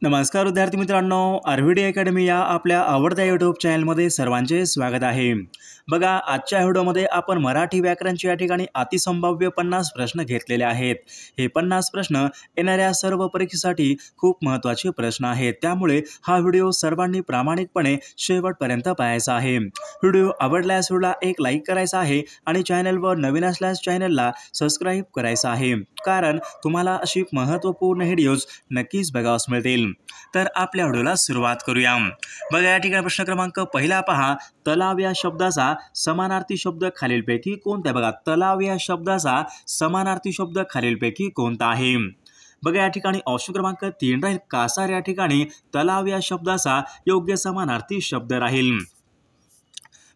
नमस्कार विद्यार्थी मित्रांनो, आरव्हीडी अकॅडमी या आपल्या आवडत्या यूट्यूब चॅनलमध्ये सर्वांचे स्वागत आहे। बघा, आजच्या व्हिडिओमध्ये आपण मराठी व्याकरणचे या ठिकाणी अतिसंभाव्य 50 प्रश्न घेतलेले आहेत। हे 50 प्रश्न येणाऱ्या सर्व परीक्षेसाठी खूप महत्त्वाचे प्रश्न आहेत, त्यामुळे हा व्हिडिओ सर्वांनी प्रामाणिकपणे शेवटपर्यंत पाहायचा आहे। व्हिडिओ आवडल्यास व्हिडिओला एक लाईक करायचा आहे आणि चॅनलवर नवीन असल्यास चॅनलला सबस्क्राईब करायचं आहे, कारण तुम्हाला अशी महत्त्वपूर्ण व्हिडिओज नक्कीच बघावयास मिळतील। तर आपल्या व्हिडिओला सुरुवात करूया। बघा, या ठिकाणी प्रश्न क्रमांक पहिला पहा, तलाव या शब्दाचा समानार्थी शब्द खालीलपैकी कोणता? बघा, तलाव या शब्दाचा समानार्थी शब्द खालीलपैकी कोणता आहे? बघा, या ठिकाणी ऑप्शन क्रमांक 3 राहील कासार। या ठिकाणी तलाव या शब्दाचा योग्य समानार्थी शब्द राहील।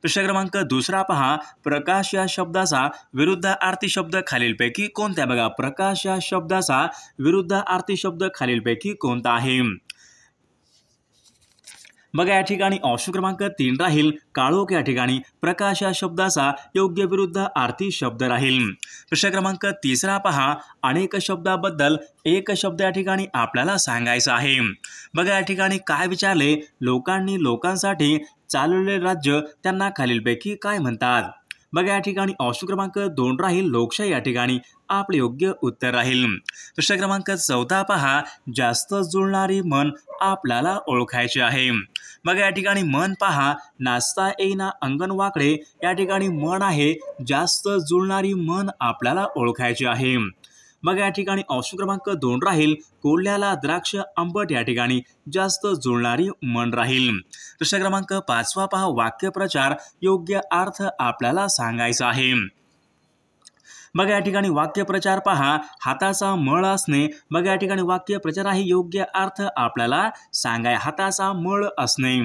प्रश्न क्रमांक दुसरा पहा, प्रकाश या शब्दाचा विरुद्धार्थी शब्द खालीलपैकी कोणता? बघा, प्रकाश या शब्दाचा विरुद्धार्थी शब्द खालीलपैकी कोणता आहे? बघा, या ठिकाणी ऑप्शन क्रमांक 3 राहील काळोख। या ठिकाणी प्रकाश या शब्दाचा योग्य विरुद्धार्थी शब्द राहील। प्रश्न क्रमांक तिसरा पहा, अनेक शब्दाबद्दल एक शब्द या ठिकाणी आपल्याला सांगायचा आहे। बघा, या ठिकाणी काय विचारले, लोकांनी लोकांसाठी चालवलेले राज्य त्यांना खालीलपैकी काय म्हणतात? बघा, या ठिकाणी ऑप्शन क्रमांक 2 राहील लोकशाही। या ठिकाणी आपले योग्य उत्तर राहील। प्रश्न क्रमांक 14 पहा, जास्त जुळणारी मन आपल्याला ओळखायचे आहे। बघा, या ठिकाणी मन पहा, नाचता येईना अंगण वाकडे। या ठिकाणी मन आहे, जास्त जुळणारी मन आपल्याला ओळखायची आहे। बघा, या ठिकाणी ऑप्शन क्रमांक 2 राहील कोल्ह्याला द्राक्ष आंबट। या ठिकाणी जास्त जुळणारी मन राहील। प्रश्न क्रमांक 5 पहा, वाक्यप्रचार योग्य अर्थ आपल्याला सांगायचा आहे। बघा, या ठिकाणी वाक्यप्रचार पहा, हाताचा मळ असणे। बघा, या ठिकाणी वाक्यप्रचार आहे, योग्य अर्थ आपल्याला सांगाय, हाताचा मळ असणे।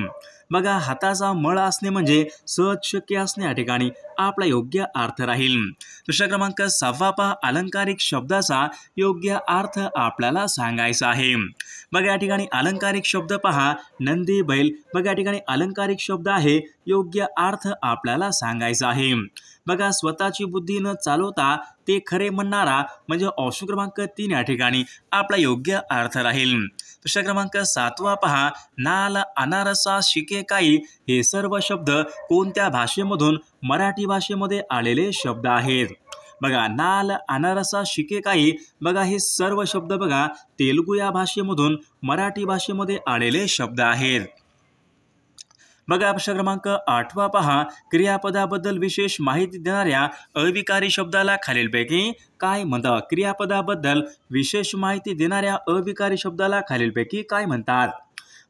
बघा, हाताचा मळ असणे म्हणजे सहज शक्य असणे। या ठिकाणी आपला योग्य अर्थ राहील। प्रश्न क्रमांक 6 पहा, अलंकारिक शब्दाचा योग्य अर्थ आपल्याला सांगायचा आहे। बघा, या ठिकाणी अलंकारिक शब्द पहा, नंदी बैल। बघा, या ठिकाणी अलंकारिक शब्द आहे, योग्य अर्थ आपल्याला सांगायचा आहे। बघा, स्वतःची बुद्धी न चालवता ते खरे म्हणणारा म्हणजे ऑप्शन क्रमांक 3 या ठिकाणी आपला योग्य अर्थ राहील। प्रश्न क्रमांक 7 पहा, नाल अनारसा शिके काही हे सर्व शब्द कोणत्या भाषेमधून मराठी भाषेमध्ये आलेले शब्द आहेत? बघा, नाल अनारसा शिके काही, बघा हे सर्व शब्द बघा तेलुगू या भाषेमधून मराठी भाषेमध्ये आलेले शब्द आहेत। बघा, प्रश्न क्रमांक 8 पहा, क्रियापदाबद्दल विशेष माहिती देणाऱ्या अविकारी शब्दाला खालीलपैकी काय म्हणतात? क्रियापदाबद्दल विशेष माहिती देणाऱ्या अविकारी शब्दाला खालीलपैकी काय म्हणतात?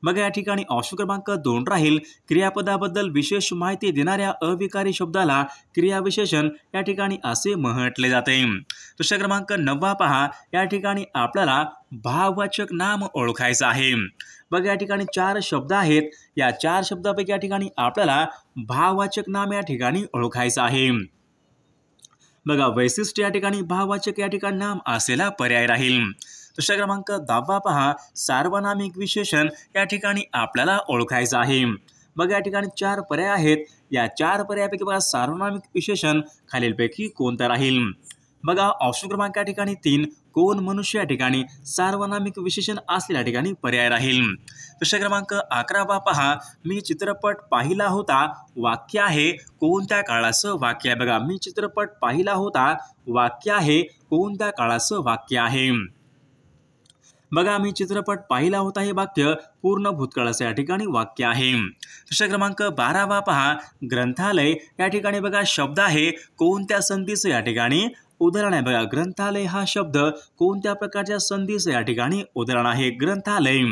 बघा, या ठिकाणी ऑप्शन क्रमांक 2 राहील क्रियापदाबद्दल विशेष माहिती देणाऱ्या अविकारी शब्दाला क्रियाविशेषण या ठिकाणी असे म्हटले जाते। प्रश्न क्रमांक 9 पहा, या ठिकाणी आपल्याला भाववाचक नाम ओळखायचं आहे। बघा, या ठिकाणी 4 शब्द आहेत, या 4 शब्दापैकी या ठिकाणी आपल्याला भाववाचक नाम या ठिकाणी ओळखायचं आहे। बघा, वैशिष्ट्य या ठिकाणी भाववाचक या ठिकाणी नाम असलेला पर्याय राहील। प्रश्न क्रमांक 10 पहा, सार्वनामिक विशेषण या ठिकाणी आपल्याला ओळखायचं आहे। बघा, या ठिकाणी 4 पर्याय आहेत, या 4 पर्यायापैकी बघा सार्वनामिक विशेषण खालीलपैकी कोणतं राहील? बघा, ऑप्शन क्रमांक या ठिकाणी 3 कोण मनुष्य या ठिकाणी सार्वनामिक विशेषण असलेल्या ठिकाणी पर्याय राहील। प्रश्न क्रमांक 11 पहा, मी चित्रपट पाहिला होता वाक्य आहे, कोणत्या काळाचं वाक्य आहे? बघा, मी चित्रपट पाहिला होता वाक्य आहे, कोणत्या काळाचं वाक्य आहे? बघा, मी चित्रपट पाहिला होता हे वाक्य पूर्ण भूतकाळाचं या ठिकाणी वाक्य आहे। प्रश्न क्रमांक 12 पहा, ग्रंथालय या ठिकाणी बघा शब्द आहे, कोणत्या संधीचं या ठिकाणी उदाहरण आहे? बघा, ग्रंथालय हा शब्द कोणत्या प्रकारच्या संधीचं या ठिकाणी उदाहरण आहे? ग्रंथालय।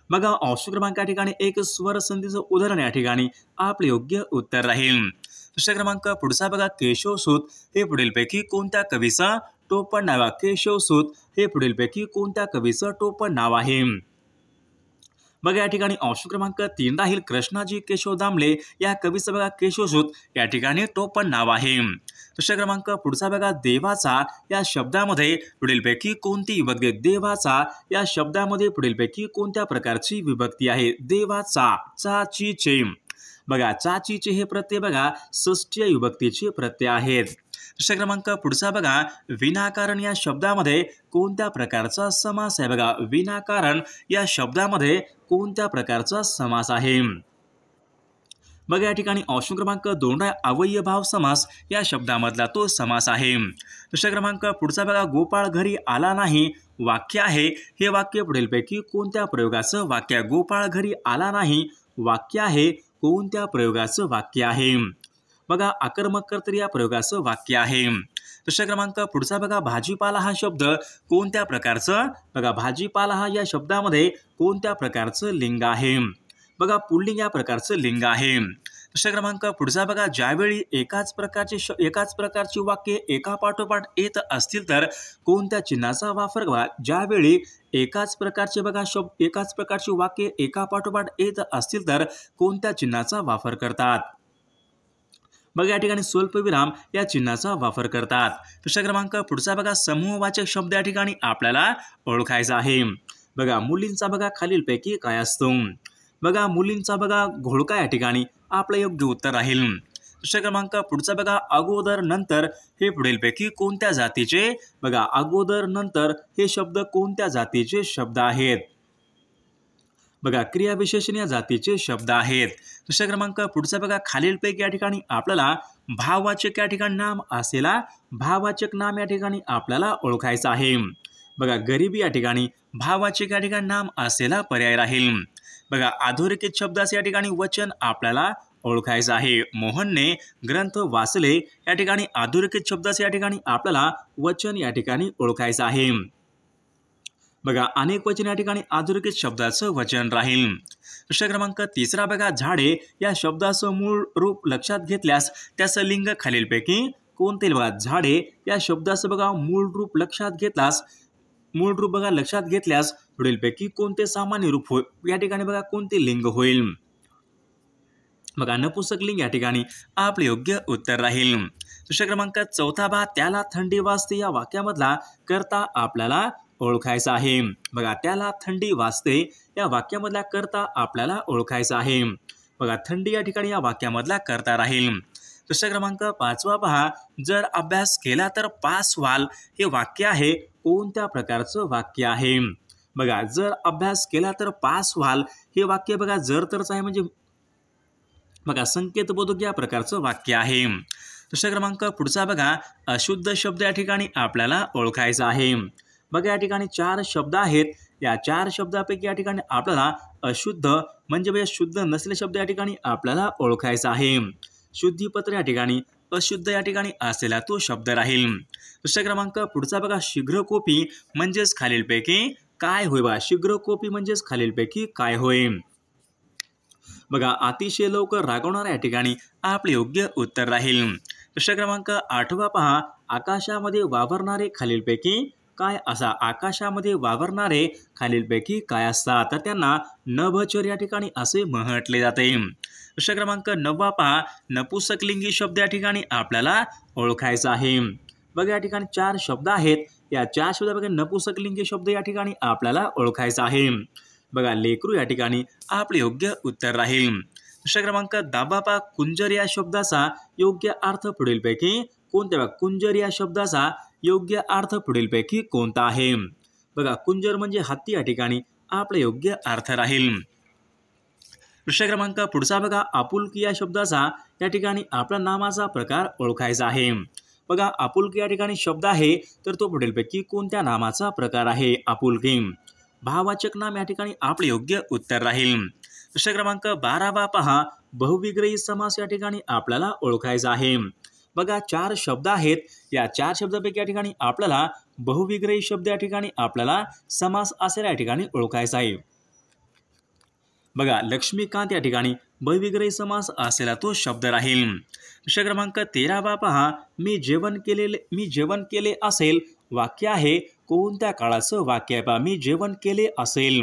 बघा, ऑप्शन क्रमांक या ठिकाणी एक स्वर संधीचं उदाहरण या ठिकाणी आपले योग्य उत्तर राहील। प्रश्न क्रमांक पुढचा बघा, केशवसूत हे पुढीलपैकी कोणत्या कवीचं टोपण नाव? केशवसूत हे पुढीलपैकी कोणत्या कवीचं टोपण नाव आहे? बघा, या ठिकाणी ऑप्शन क्रमांक 3 राहील कृष्णाजी केशव दामले या कवीचं बघा केशवसूत या ठिकाणी टोपण नाव आहे। प्रश्न क्रमांक पुढचा बघा, देवाचा या शब्दामध्ये पुढीलपैकी कोणती विभक्ती? देवाचा या शब्दामध्ये पुढीलपैकी कोणत्या प्रकारची विभक्ती आहे? देवाचा, चाचीचे। बघा, चाचीचे हे प्रत्यय बघा षष्ठी विभक्तीचे प्रत्यय आहेत। प्रश्न क्रमांक पुढचा बघा, विनाकारण या शब्दामध्ये कोणत्या प्रकारचा समास आहे? बघा, विनाकारण या शब्दामध्ये कोणत्या प्रकारचा समास आहे? बघा या ठिकाणी ऑप्शन क्रमांक 2 अवयभाव समास या शब्दामधला तो समास आहे. प्रश्न क्रमांक पुढचा बघा, गोपाळ घरी आला नाही वाक्य आहे. हे वाक्य पुढीलपैकी कोणत्या प्रयोगाचं वाक्य आहे? गोपाळ घरी आला नाही वाक्य आहे कोणत्या प्रयोगाचं वाक्य आहे? बघा, आक्रमक कर्तरी या प्रयोगाचं वाक्य आहे. प्रश्न क्रमांक पुढचा बघा, भाजीपाला हा शब्द कोणत्या प्रकारचं? बघा, भाजीपाला हा या शब्दामध्ये कोणत्या प्रकारचं लिंग आहे? बघा, पुल्लिंग या प्रकारचं लिंग आहे. प्रश्न क्रमांक पुढचा बघा, ज्यावेळी एकाच प्रकारची वाक्ये एकापाठोपाठ येत असतील तर कोणत्या चिन्हाचा वापर करा? ज्यावेळी एकाच प्रकारची वाक्ये एकापाठोपाठ येत असतील तर कोणत्या चिन्हाचा वापर करतात? बघा या ठिकाणी स्वल्पविराम या चिन्हाचा वापर करतात. प्रश्न क्रमांक पुढचा बघा, समूहवाचक शब्द या ठिकाणी आपल्याला ओळखायचा आहे. बघा, मुलींचा बघा खालीलपैकी काय असतो? बघा, मुलींचा बघा घोळका या ठिकाणी आपलं योग्य उत्तर राहील. प्रश्न क्रमांक पुढचा बघा, अगोदर नंतर हे पुढीलपैकी कोणत्या जातीचे? बघा, अगोदर नंतर हे शब्द कोणत्या जातीचे शब्द आहेत? बघा, क्रियाविशेषण या जातीचे शब्द आहेत. प्रश्न क्रमांक पुढचा बघा, खालीलपैकी या ठिकाणी आपल्याला भाववाचक या ठिकाणी नाम असलेला भाववाचक नाम या ठिकाणी आपल्याला ओळखायचा आहे. बघा, गरिबी या ठिकाणी भाववाचक या ठिकाणी नाम असलेला पर्याय राहील. बघा, अधोरेखित शब्दाचे या ठिकाणी वचन आपल्याला ओळखायचं आहे. मोहनने ग्रंथ वाचले या ठिकाणी अधोरेखित शब्दाचे या ठिकाणी आपल्याला वचन या ठिकाणी ओळखायचं आहे. बघा, अनेक वचन या ठिकाणी अधोरेखित शब्दाचं वचन राहील. प्रश्न क्रमांक 3 बघा, झाडे या शब्दाचं मूळ रूप लक्षात घेतल्यास त्याचं लिंग खालीलपैकी कोणते? बघा, झाडे या शब्दाचं बघा मूळ रूप लक्षात घेतल्यास पुढीलपैकी कोणते सामान्य रूप होईल? या ठिकाणी बघा कोणते लिंग होईल? बघा, नपुंसक लिंग या ठिकाणी आपले योग्य उत्तर राहील. प्रश्न क्रमांक 4 बघा, त्याला थंडी वाजते या वाक्यामधला कर्ता आपल्याला ओळखायचा आहे. बघा, त्याला थंडी वाजते या वाक्यामधला कर्ता आपल्याला ओळखायचा आहे. बघा, थंडी या ठिकाणी या वाक्यामधला कर्ता राहील. प्रश्न क्रमांक 5 पहा, जर अभ्यास केला तर पास व्हाल हे वाक्य आहे कोणत्या प्रकारचं वाक्य आहे? बघा, जर अभ्यास केला तर पास व्हाल हे वाक्य बघा जर तरच आहे म्हणजे बघा संकेतबोधक या प्रकारचं वाक्य आहे. प्रश्न क्रमांक पुढचा बघा, अशुद्ध शब्द या ठिकाणी आपल्याला ओळखायचा आहे. बघा, या ठिकाणी 4 शब्द आहेत. या 4 शब्दापैकी या ठिकाणी आपल्याला अशुद्ध म्हणजे शुद्ध नसलेले शब्द या ठिकाणी आपल्याला ओळखायचा आहे. शुद्धीपत्र या ठिकाणी अशुद्ध या ठिकाणी असलेला तो शब्द राहील. प्रश्न क्रमांक पुढचा बघा, शीघ्रकोपी म्हणजेच खालीलपैकी काय होय? बघा, शीघ्रकोपी म्हणजेच खालीलपैकी काय होय? बघा, अतिशय लवकर रागवणारा या ठिकाणी आपले योग्य उत्तर राहील. प्रश्न क्रमांक 8 पहा, आकाशामध्ये वावरणारे खालीलपैकी काय असा? आकाशामध्ये वावरणारे खालीलपैकी काय असतात? तर त्यांना नभचर या ठिकाणी असे म्हटले जाते. प्रश्न क्रमांक 9 पहा, नपुंसकलिंगी शब्द या ठिकाणी आपल्याला ओळखायचा आहे. बघा, या ठिकाणी 4 शब्द आहेत. या 4 शब्दापैकी नपुंसकलिंगी शब्द या ठिकाणी आपल्याला ओळखायचा आहे. बघा, लेकरू या ठिकाणी आपले योग्य उत्तर राहील. प्रश्न क्रमांक 10 पहा, कुंजर या शब्दाचा योग्य अर्थ पुढीलपैकी कोणता? बघा, कुंजर या शब्दाचा योग्य अर्थ पुढीलपैकी कोणता आहे? बघा, कुंजर म्हणजे हत्ती या ठिकाणी आपला योग्य अर्थ राहील. प्रश्न क्रमांक पुढचा बघा, आपुलकी या शब्दाचा या ठिकाणी आपला नामाचा प्रकार ओळखायचा आहे. बघा, आपुलकी या ठिकाणी शब्द आहे तर तो पुढीलपैकी कोणत्या नामाचा प्रकार आहे? आपुलकी. भाववाचक नाम या ठिकाणी आपले योग्य उत्तर राहील. प्रश्न क्रमांक 12 पहा, बहुविग्रही समास या ठिकाणी आपल्याला ओळखायचा आहे. बघा, 4 शब्द आहेत. या 4 शब्दापैकी या ठिकाणी आपल्याला बहुविग्रही शब्द या ठिकाणी आपल्याला समास असलेला या ठिकाणी ओळखायचा आहे. बघा, लक्ष्मीकांत या ठिकाणी बहुविग्रही समास असलेला तो शब्द राहील. प्रश्न क्रमांक 13 पहा, मी जेवण केले असेल वाक्य आहे कोणत्या काळाचं वाक्य आहे? पहा, मी जेवण केले असेल.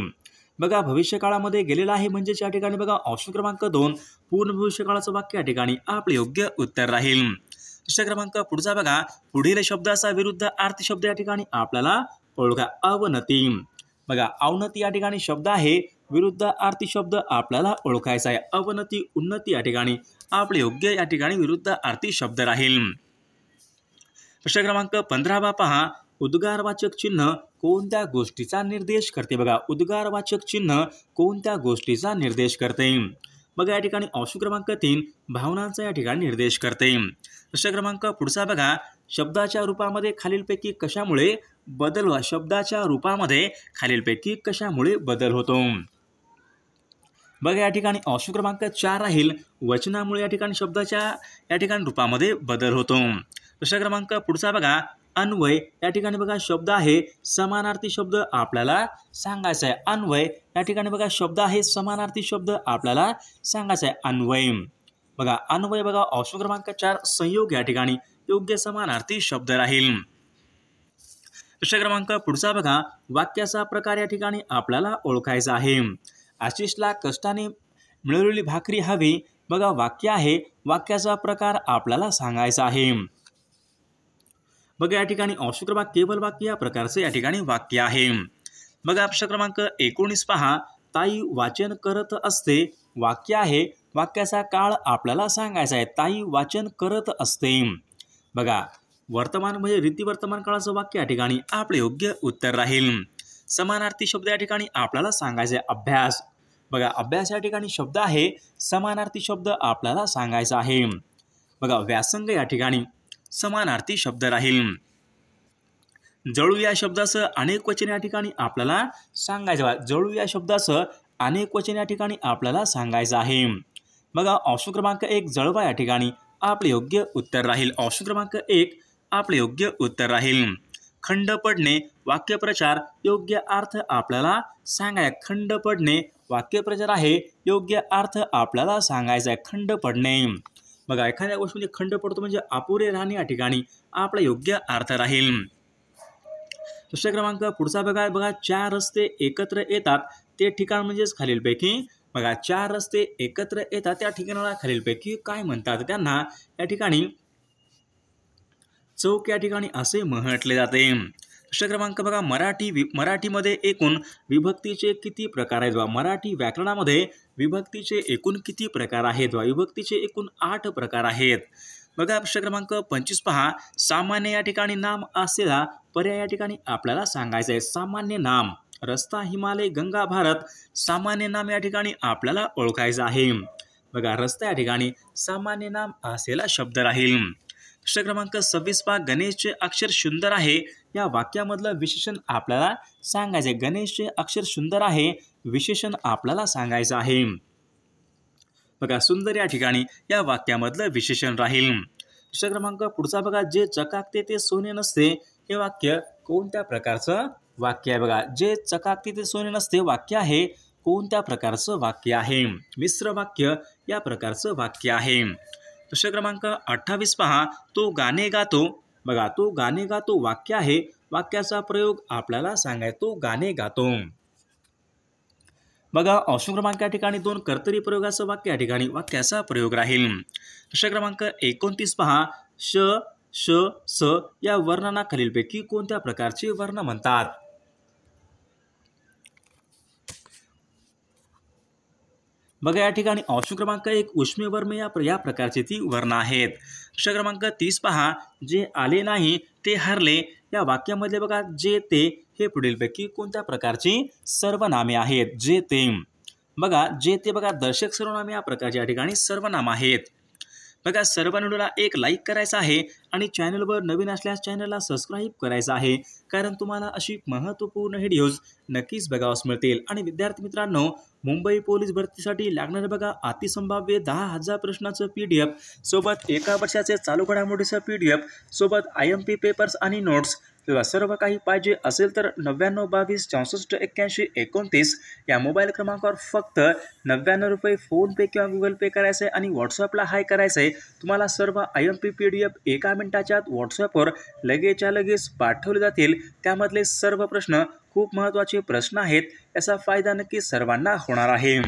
बघा, भविष्यकाळामध्ये गेलेला आहे म्हणजेच या ठिकाणी बघा ऑप्शन क्रमांक 2 पूर्ण भविष्यकाळाचं वाक्य या ठिकाणी आपले योग्य उत्तर राहील. प्रश्न क्रमांक पुढचा बघा, पुढील शब्दाचा विरुद्ध अर्थी शब्द या ठिकाणी आपल्याला ओळखा. अवनती. बघा, अवनती या ठिकाणी शब्द आहे. विरुद्ध अर्थी शब्द आपल्याला ओळखायचा आहे. अवनती, उन्नती या ठिकाणी आपले योग्य या ठिकाणी विरुद्ध अर्थी शब्द राहील. प्रश्न क्रमांक 15 पहा, उद्गारवाचक चिन्ह कोणत्या गोष्टीचा निर्देश करते? बघा, उद्गारवाचक चिन्ह कोणत्या गोष्टीचा निर्देश करते? बघा, या ठिकाणी ऑप्शन क्रमांक 3 भावनांचा या ठिकाणी निर्देश करते. प्रश्न क्रमांक पुढचा बघा, शब्दाच्या रूपामध्ये खालीलपैकी कशामुळे बदल व शब्दाच्या रूपामध्ये खालीलपैकी कशामुळे बदल होतो? बघा, या ठिकाणी ऑप्शन क्रमांक 4 राहील, वचनामुळे या ठिकाणी शब्दाच्या या ठिकाणी रूपामध्ये बदल होतो. प्रश्न क्रमांक पुढचा बघा, अन्वय या ठिकाणी बघा शब्द आहे, समानार्थी शब्द आपल्याला सांगायचा आहे. अन्वय या ठिकाणी बघा शब्द आहे, समानार्थी शब्द आपल्याला सांगायचा आहे. अन्वय बघा, अन्वय बघा ऑप्शन क्रमांक 4 संयोग या ठिकाणी योग्य समानार्थी शब्द राहील. प्रश्न क्रमांक पुढचा बघा, वाक्याचा प्रकार या ठिकाणी आपल्याला ओळखायचा आहे. आशिषला कष्टाने मिळवलेली भाकरी हवी. बघा, वाक्य आहे, वाक्याचा प्रकार आपल्याला सांगायचा आहे. बघा, या ठिकाणी ऑप्शन क्रमांक केवळ वाक्य या प्रकारचे या ठिकाणी वाक्य आहे. बघा, प्रश्न क्रमांक 19 पहा, ताई वाचन करत असते. वाक्य आहे, वाक्याचा काळ आपल्याला सांगायचा आहे. ताई वाचन करत असते. बघा, वर्तमान म्हणजे रीती वर्तमान काळाचं वाक्य या ठिकाणी आपले योग्य उत्तर राहील. समानार्थी शब्द या ठिकाणी आपल्याला सांगायचे आहे. अभ्यास बघा, अभ्यास या ठिकाणी शब्द आहे, समानार्थी शब्द आपल्याला सांगायचा आहे. बघा, व्यासंग या ठिकाणी समानार्थी शब्द राहील. जळू या शब्दासह अनेक वचन या ठिकाणी आपल्याला सांगायचं आहे. जळू या शब्दासह अनेक वचन या ठिकाणी आपल्याला सांगायचं आहे. बघा, ऑप्शन क्रमांक 1 जळवा या ठिकाणी आपले योग्य उत्तर राहील. ऑप्शन क्रमांक 1 आपले योग्य उत्तर राहील. खंड पडणे वाक्यप्रचार योग्य अर्थ आपल्याला सांगायचा. खंड पडणे वाक्यप्रचार आहे, योग्य अर्थ आपल्याला सांगायचा आहे. खंड पडणे बघा, एखाद्या गोष्टीमध्ये खंड पडतो म्हणजे अपुरे राहणे या ठिकाणी आपला योग्य अर्थ राहील. प्रश्न क्रमांक पुढचा बघा, 4 रस्ते एकत्र येतात ते ठिकाण म्हणजेच खालीलपैकी बघा, 4 रस्ते एकत्र येतात त्या ठिकाणाला खालीलपैकी काय म्हणतात? त्यांना या ठिकाणी चौक या ठिकाणी असे म्हटले जाते. प्रश्न क्रमांक बघा, मराठीमध्ये एकूण विभक्तीचे किती प्रकार आहेत? मराठी व्याकरणामध्ये विभक्तीचे एकूण किती प्रकार आहेत? विभक्तीचे एकूण 8 प्रकार आहेत. बघा, प्रश्न क्रमांक 25 पहा, सामान्य या ठिकाणी नाम असलेला पर्याय या ठिकाणी आपल्याला सांगायचं आहे. सामान्य नाम रस्ता, हिमालय, गंगा, भारत. सामान्य नाम या ठिकाणी आपल्याला ओळखायचं आहे. बघा, रस्ता या ठिकाणी सामान्य नाम असलेला शब्द राहील. प्रश्न क्रमांक 26 पहा, गणेशचे अक्षर सुंदर आहे या वाक्यामधलं विशेषण आपल्याला सांगायचे. गणेशचे अक्षर सुंदर आहे विशेषण आपल्याला सांगायचं आहे. बघा, सुंदर या ठिकाणी या वाक्यामधलं विशेषण राहील. प्रश्न क्रमांक पुढचा बघा, जे चकाकते ते सोने नसते हे वाक्य कोणत्या प्रकारचं वाक्य आहे? बघा, जे चकाकते ते सोने नसते वाक्य आहे कोणत्या प्रकारचं वाक्य आहे? मिश्र वाक्य या प्रकारचं वाक्य आहे. प्रश्न क्रमांक 28 पहा, तो गाणे गातो. बघा, तो गाणे गातो वाक्य आहे, वाक्याचा प्रयोग आपल्याला सांगायचा. तो गाणे गातो. बघा, ऑप्शन क्रमांक या ठिकाणी 2 कर्तरी प्रयोगाचं वाक्य या ठिकाणी वाक्याचा प्रयोग राहील. प्रश्न क्रमांक 29 पहा, श, श, स या वर्णांना खालीलपैकी कोणत्या प्रकारचे वर्ण म्हणतात? बघा, या ठिकाणी ऑप्शन क्रमांक 1 उष्मे वर्म या प्रकारचे ती वर्ण आहेत. प्रश्न क्रमांक 30 पहा, जे आले नाही ते हरले या वाक्यामध्ये बघा, जे ते हे पुढीलपैकी कोणत्या प्रकारची सर्वनामे आहेत? जे ते बघा, जे ते बघा दर्शक सर्वनामे या प्रकारचे या ठिकाणी सर्वनाम आहेत. बघा, सर्व व्हिडिओला एक लाईक करायचा आहे आणि चॅनलवर नवीन असल्यास चॅनलला सबस्क्राईब करायचं आहे, कारण तुम्हाला अशी महत्त्वपूर्ण व्हिडिओज नक्कीच बघावयास मिळतील. आणि विद्यार्थी मित्रांनो, मुंबई पोलीस भरतीसाठी लागणारे बघा अतिसंभाव्य 10,000 प्रश्नाचं PDF सोबत एका वर्षाचे चालू घडामोडीचं PDF सोबत IMP पेपर्स आणि नोट्स किंवा सर्व काही पाहिजे असेल तर 99 22 64 81 29 या मोबाईल क्रमांकावर फक्त 99 रुपये फोनपे किंवा गुगल पे करायचं आहे आणि व्हॉट्सअपला हाय करायचं आहे. तुम्हाला सर्व IMP PDF एका मिनिटाच्या आत व्हॉट्सअपवर लगेचच्या लगेच पाठवले जातील. त्यामधले सर्व प्रश्न खूप महत्त्वाचे प्रश्न आहेत. याचा फायदा नक्की सर्वांना होणार आहे.